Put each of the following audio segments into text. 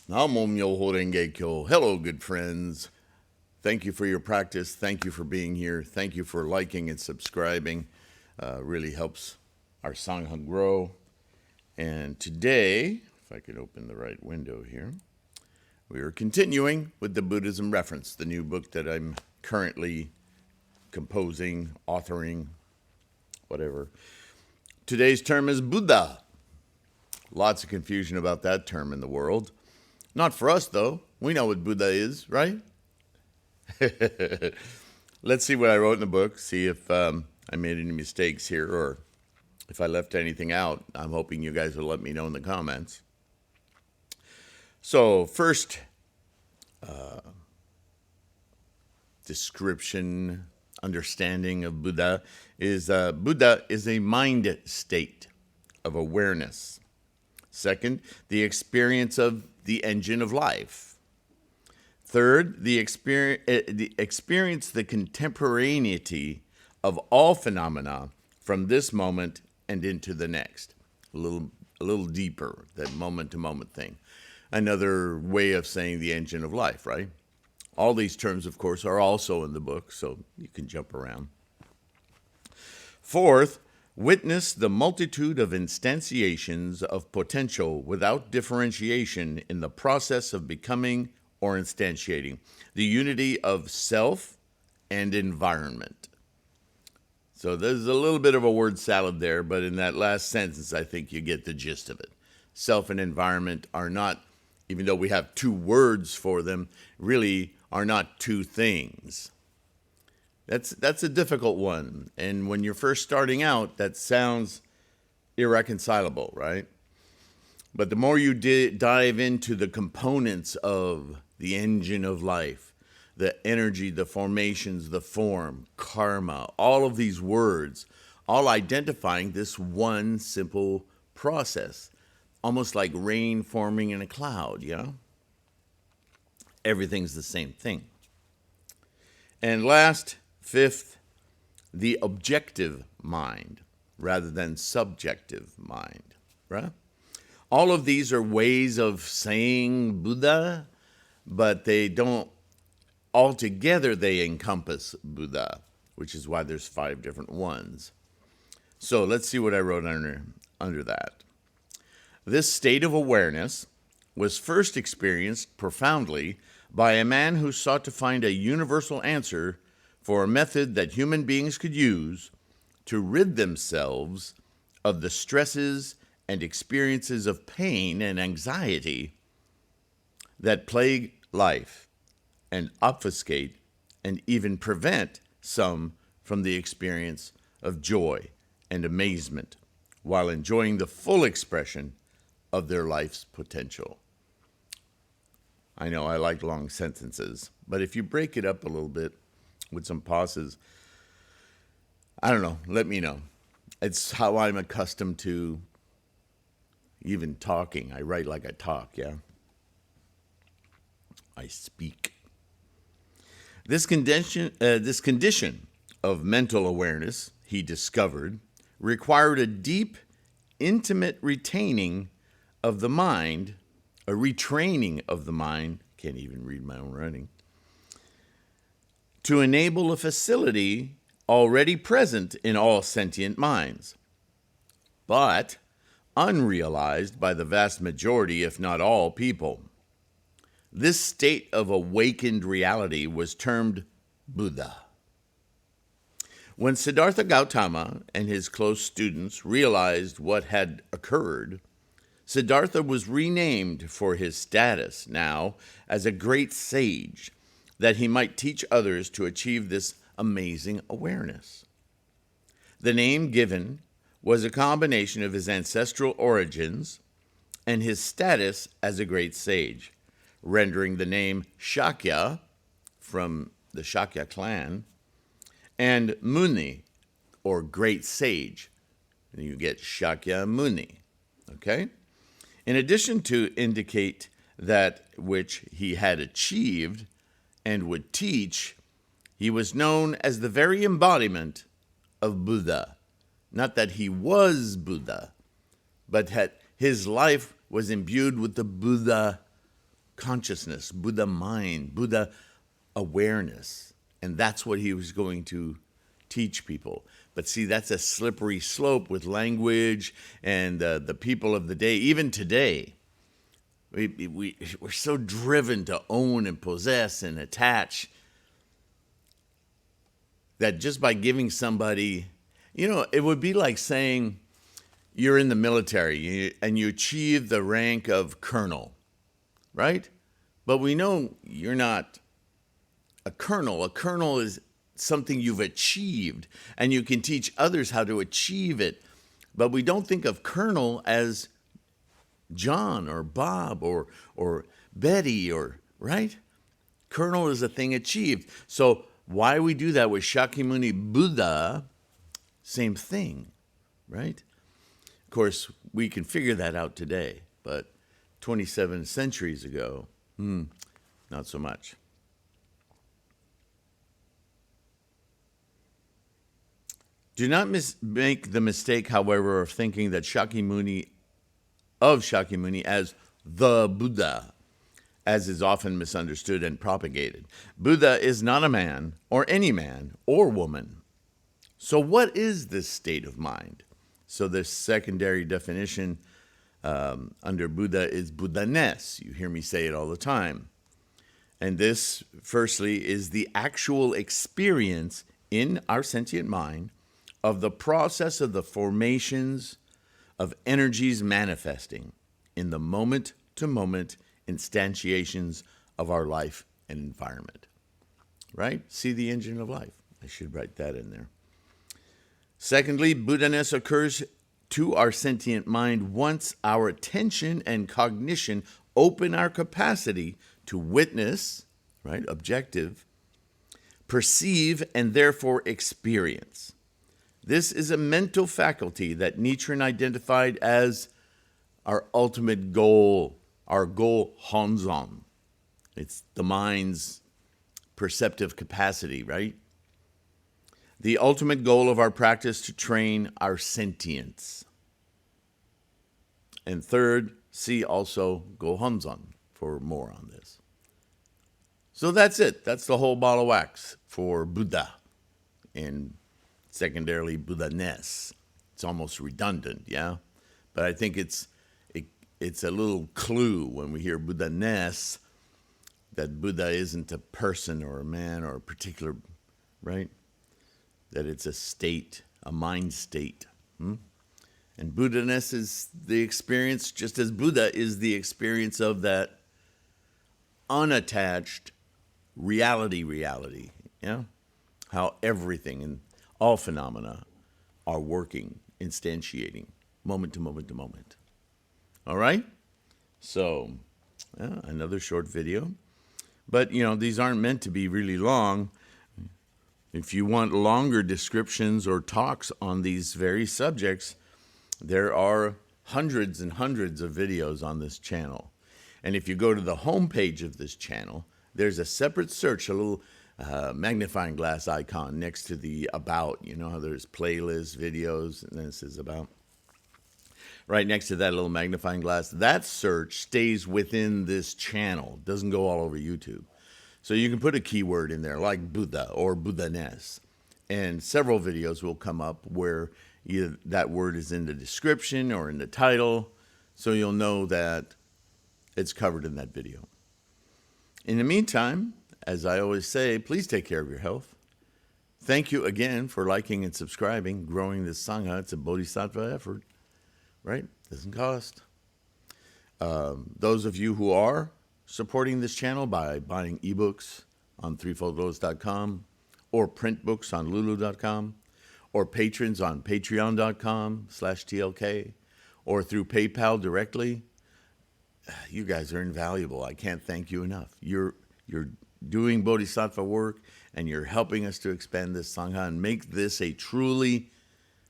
Namo Myoho Renge Kyo. Hello, good friends. Thank you for your practice. Thank you for being here. Thank you for liking and subscribing. Really helps our Sangha grow. And today, if I could open the right window here, we are continuing with the Buddhism Reference, the new book that I'm currently composing, authoring, whatever. Today's term is Buddha. Lots of confusion about that term in the world. Not for us, though. We know what Buddha is, right? Let's see what I wrote in the book, see if I made any mistakes here or if I left anything out. I'm hoping you guys will let me know in the comments. So, first description, understanding of Buddha is Buddha is a mind state of awareness. Second, the experience of the engine of life. Third, the experience the contemporaneity of all phenomena from this moment and into the next. A little deeper, that moment-to-moment thing. Another way of saying the engine of life, right? All these terms, of course, are also in the book, so you can jump around. Fourth, witness the multitude of instantiations of potential without differentiation in the process of becoming or instantiating, the unity of self and environment. So there's a little bit of a word salad there, but in that last sentence, I think you get the gist of it. Self and environment are not, even though we have two words for them, really are not two things. That's a difficult one. And when you're first starting out, that sounds irreconcilable, right? But the more you dive into the components of the engine of life, the energy, the formations, the form, karma, all of these words, all identifying this one simple process, almost like rain forming in a cloud, you know? Everything's the same thing. And last, fifth, the objective mind rather than subjective mind, right? All of these are ways of saying Buddha, but they don't, altogether they encompass Buddha, which is why there's 5 different ones. So let's see what I wrote under that. This state of awareness was first experienced profoundly by a man who sought to find a universal answer for a method that human beings could use to rid themselves of the stresses and experiences of pain and anxiety that plague life and obfuscate and even prevent some from the experience of joy and amazement while enjoying the full expression of their life's potential. I know I like long sentences, but if you break it up a little bit with some pauses, I don't know, let me know. It's how I'm accustomed to even talking. I write like I talk, yeah? I speak. This condition of mental awareness, he discovered, required a deep, intimate retaining of the mind, a retraining of the mind, can't even read my own writing, to enable a facility already present in all sentient minds, but unrealized by the vast majority, if not all, people. This state of awakened reality was termed Buddha. When Siddhartha Gautama and his close students realized what had occurred, Siddhartha was renamed for his status now as a great sage, that he might teach others to achieve this amazing awareness. The name given was a combination of his ancestral origins and his status as a great sage, rendering the name Shakya, from the Shakya clan, and Muni, or great sage. And you get Shakya Muni, okay? In addition to indicate that which he had achieved and would teach, he was known as the very embodiment of Buddha. Not that he was Buddha, but that his life was imbued with the Buddha consciousness, Buddha mind, Buddha awareness. And that's what he was going to teach people. But see, that's a slippery slope with language and the people of the day. Even today, we're so driven to own and possess and attach that just by giving somebody, it would be like saying you're in the military and you achieve the rank of colonel, right? But we know you're not a colonel. A colonel is something you've achieved, and you can teach others how to achieve it. But we don't think of colonel as John or Bob or Betty, right? Colonel is a thing achieved. So why we do that with Shakyamuni Buddha, same thing, right? Of course, we can figure that out today, but 27 centuries ago, not so much. Do not make the mistake, however, of thinking that Shakyamuni as the Buddha, as is often misunderstood and propagated. Buddha is not a man or any man or woman. So what is this state of mind? So the secondary definition under Buddha is Buddhaness. You hear me say it all the time. And this, firstly, is the actual experience in our sentient mind of the process of the formations of energies manifesting in the moment-to-moment instantiations of our life and environment. Right? See the engine of life. I should write that in there. Secondly, Buddhaness occurs to our sentient mind once our attention and cognition open our capacity to witness, right, objective, perceive, and therefore experience. This is a mental faculty that Nichiren identified as our ultimate goal, our goal Honzon. It's the mind's perceptive capacity, right? The ultimate goal of our practice to train our sentience. And third, see also Go Honzon for more on this. So that's it. That's the whole ball of wax for Buddha and secondarily Buddhaness. It's almost redundant, yeah? But I think it's a little clue when we hear Buddhaness that Buddha isn't a person or a man or a particular, right? That it's a state, a mind state. And Buddhaness is the experience, just as Buddha is the experience of that unattached reality, yeah? How everything and all phenomena are working, instantiating, moment to moment to moment. All right? So, another short video. But, these aren't meant to be really long. If you want longer descriptions or talks on these very subjects, there are hundreds and hundreds of videos on this channel. And if you go to the homepage of this channel, there's a separate search, a little magnifying glass icon next to the About. You know how there's playlists, videos, and then it says About. Right next to that little magnifying glass, that search stays within this channel. Doesn't go all over YouTube. So you can put a keyword in there like Buddha or Buddhaness, and several videos will come up where either that word is in the description or in the title, so you'll know that it's covered in that video. In the meantime, as I always say, please take care of your health. Thank you again for liking and subscribing, growing this Sangha. It's a Bodhisattva effort, right? Doesn't cost. Those of you who are supporting this channel by buying ebooks on threefoldlotus.com or print books on lulu.com or patrons on patreon.com/TLK or through PayPal directly, you guys are invaluable. I can't thank you enough. You're doing Bodhisattva work, and you're helping us to expand this Sangha and make this a truly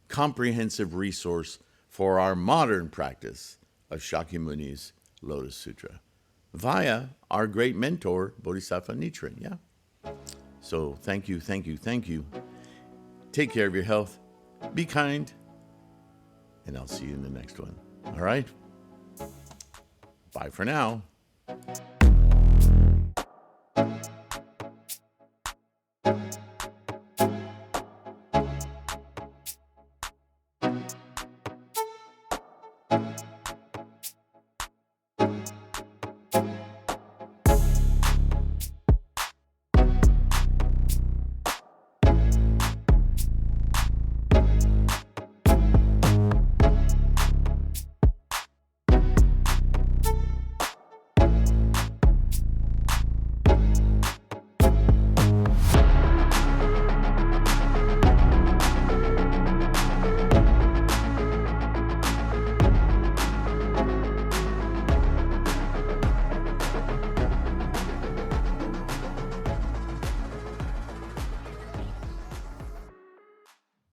comprehensive resource for our modern practice of Shakyamuni's Lotus Sutra via our great mentor, Bodhisattva Nichiren. Yeah. So thank you. Take care of your health. Be kind. And I'll see you in the next one. All right? Bye for now.